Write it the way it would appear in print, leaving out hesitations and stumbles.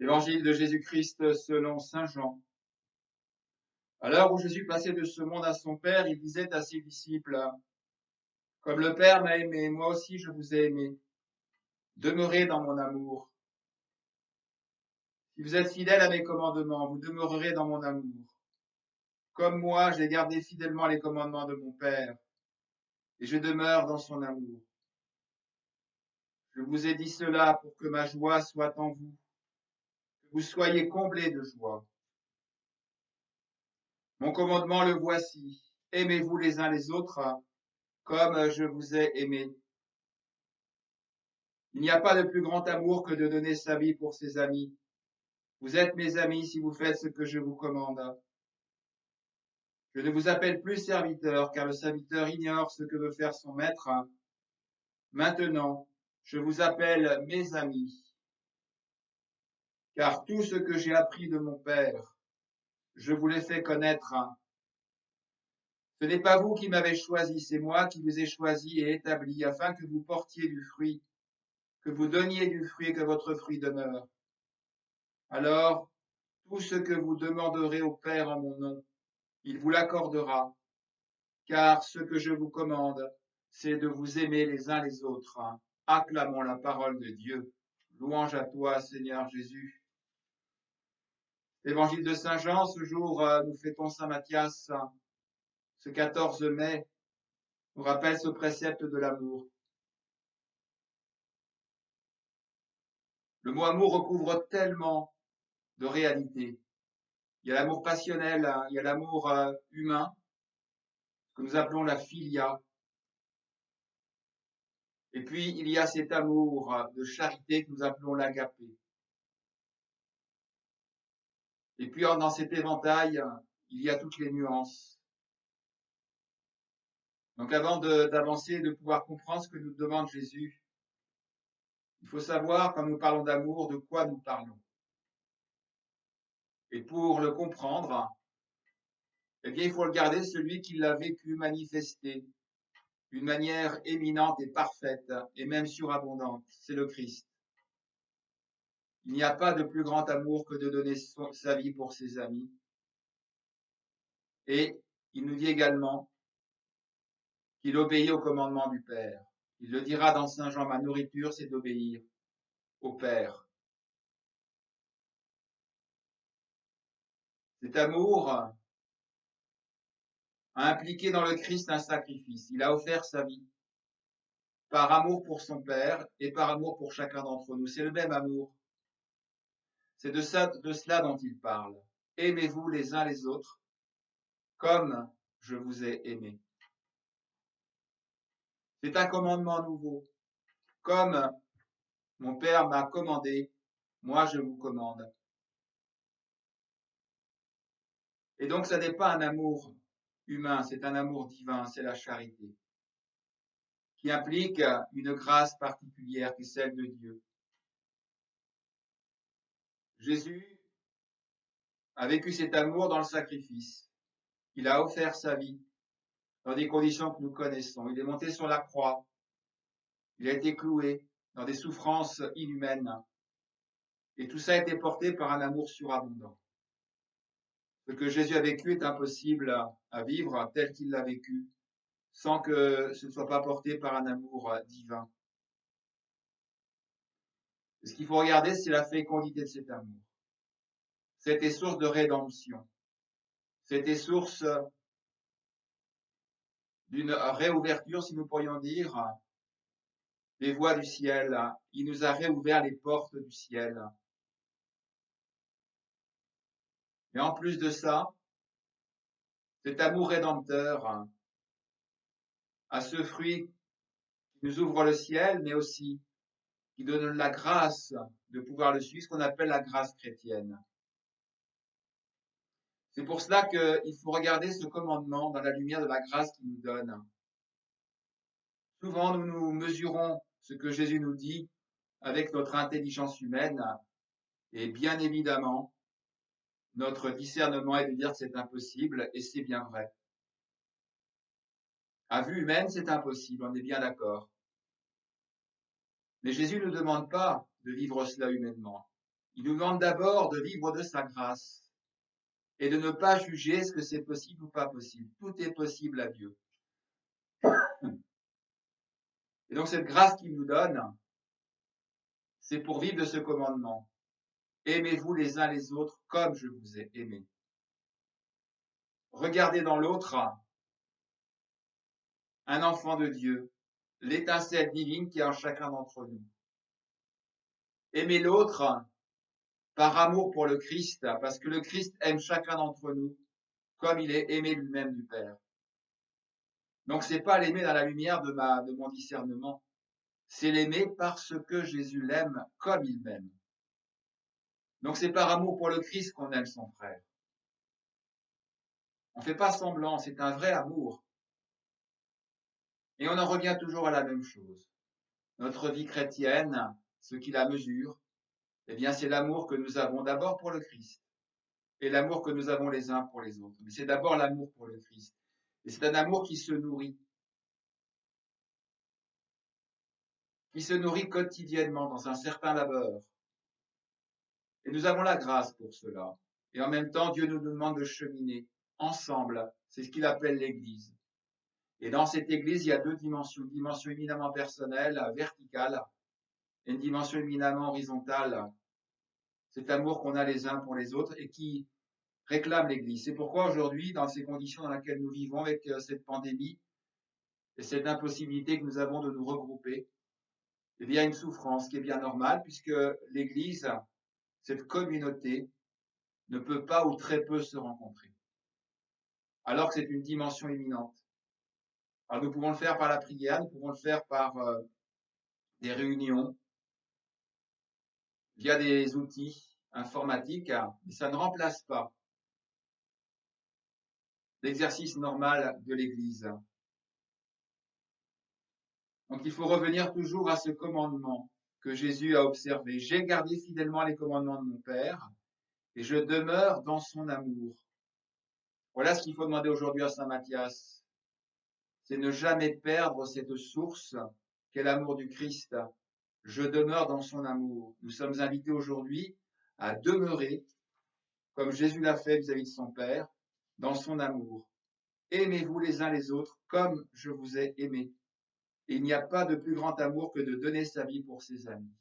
Évangile de Jésus-Christ selon saint Jean. À l'heure où Jésus passait de ce monde à son Père, il disait à ses disciples, comme le Père m'a aimé, moi aussi je vous ai aimé. Demeurez dans mon amour. Si vous êtes fidèles à mes commandements, vous demeurerez dans mon amour. Comme moi, j'ai gardé fidèlement les commandements de mon Père, et je demeure dans son amour. Je vous ai dit cela pour que ma joie soit en vous, que vous soyez comblés de joie. Mon commandement le voici. Aimez-vous les uns les autres, comme je vous ai aimé. Il n'y a pas de plus grand amour que de donner sa vie pour ses amis. Vous êtes mes amis si vous faites ce que je vous commande. Je ne vous appelle plus serviteur, car le serviteur ignore ce que veut faire son maître. Maintenant, je vous appelle mes amis, car tout ce que j'ai appris de mon Père, je vous l'ai fait connaître. Ce n'est pas vous qui m'avez choisi, c'est moi qui vous ai choisi et établi, afin que vous portiez du fruit, que vous donniez du fruit et que votre fruit demeure. Alors, tout ce que vous demanderez au Père en mon nom, il vous l'accordera, car ce que je vous commande, c'est de vous aimer les uns les autres. Acclamons la parole de Dieu. Louange à toi, Seigneur Jésus. Évangile de Saint Jean, ce jour, nous fêtons Saint Matthias. Ce 14 mai nous rappelle ce précepte de l'amour. Le mot amour recouvre tellement de réalités. Il y a l'amour passionnel, il y a l'amour humain, que nous appelons la philia. Et puis, il y a cet amour de charité que nous appelons l'agapé. Et puis, dans cet éventail, il y a toutes les nuances. Donc, avant d'avancer, de pouvoir comprendre ce que nous demande Jésus, il faut savoir, quand nous parlons d'amour, de quoi nous parlons. Et pour le comprendre, eh bien, il faut regarder celui qui l'a vécu, manifesté d'une manière éminente et parfaite, et même surabondante. C'est le Christ. Il n'y a pas de plus grand amour que de donner sa vie pour ses amis. Et il nous dit également qu'il obéit au commandement du Père. Il le dira dans Saint Jean, ma nourriture, c'est d'obéir au Père. Cet amour a impliqué dans le Christ un sacrifice. Il a offert sa vie par amour pour son Père et par amour pour chacun d'entre nous. C'est le même amour. C'est de cela dont il parle. Aimez-vous les uns les autres comme je vous ai aimé. C'est un commandement nouveau. Comme mon Père m'a commandé, moi je vous commande. Et donc, ça n'est pas un amour humain, c'est un amour divin, c'est la charité, qui implique une grâce particulière qui est celle de Dieu. Jésus a vécu cet amour dans le sacrifice. Il a offert sa vie dans des conditions que nous connaissons. Il est monté sur la croix. Il a été cloué dans des souffrances inhumaines. Et tout ça a été porté par un amour surabondant. Ce que Jésus a vécu est impossible à vivre tel qu'il l'a vécu, sans que ce ne soit pas porté par un amour divin. Et ce qu'il faut regarder, c'est la fécondité de cet amour. C'était source de rédemption. C'était source d'une réouverture, si nous pourrions dire, des voies du ciel. Il nous a réouvert les portes du ciel. Et en plus de ça, cet amour rédempteur a ce fruit qui nous ouvre le ciel, mais aussi qui donne la grâce de pouvoir le suivre, ce qu'on appelle la grâce chrétienne. C'est pour cela qu'il faut regarder ce commandement dans la lumière de la grâce qu'il nous donne. Souvent, nous mesurons ce que Jésus nous dit avec notre intelligence humaine et bien évidemment, notre discernement est de dire que c'est impossible et c'est bien vrai. À vue humaine, c'est impossible, on est bien d'accord. Mais Jésus ne demande pas de vivre cela humainement. Il nous demande d'abord de vivre de sa grâce et de ne pas juger ce que c'est possible ou pas possible. Tout est possible à Dieu. Et donc cette grâce qu'il nous donne, c'est pour vivre de ce commandement. Aimez-vous les uns les autres comme je vous ai aimé. Regardez dans l'autre un enfant de Dieu, l'étincelle divine qui est en chacun d'entre nous. Aimez l'autre par amour pour le Christ, parce que le Christ aime chacun d'entre nous comme il est aimé lui-même du Père. Donc c'est pas l'aimer dans la lumière de mon discernement, c'est l'aimer parce que Jésus l'aime comme il m'aime. Donc c'est par amour pour le Christ qu'on aime son frère. On ne fait pas semblant, c'est un vrai amour. Et on en revient toujours à la même chose. Notre vie chrétienne, ce qui la mesure, eh bien c'est l'amour que nous avons d'abord pour le Christ et l'amour que nous avons les uns pour les autres. Mais c'est d'abord l'amour pour le Christ. Et c'est un amour qui se nourrit quotidiennement dans un certain labeur. Et nous avons la grâce pour cela. Et en même temps, Dieu nous demande de cheminer ensemble. C'est ce qu'il appelle l'Église. Et dans cette Église, il y a deux dimensions. Une dimension éminemment personnelle, verticale, et une dimension éminemment horizontale. Cet amour qu'on a les uns pour les autres et qui réclame l'Église. C'est pourquoi aujourd'hui, dans ces conditions dans lesquelles nous vivons avec cette pandémie et cette impossibilité que nous avons de nous regrouper, il y a une souffrance qui est bien normale puisque l'Église, cette communauté, ne peut pas ou très peu se rencontrer. Alors que c'est une dimension éminente. Alors nous pouvons le faire par la prière, nous pouvons le faire par des réunions, via des outils informatiques, mais ça ne remplace pas l'exercice normal de l'Église. Donc il faut revenir toujours à ce commandement que Jésus a observé. J'ai gardé fidèlement les commandements de mon Père et je demeure dans son amour. Voilà ce qu'il faut demander aujourd'hui à Saint Matthias. C'est ne jamais perdre cette source qu'est l'amour du Christ. Je demeure dans son amour. Nous sommes invités aujourd'hui à demeurer, comme Jésus l'a fait vis-à-vis de son Père, dans son amour. Aimez-vous les uns les autres comme je vous ai aimé. Et il n'y a pas de plus grand amour que de donner sa vie pour ses amis.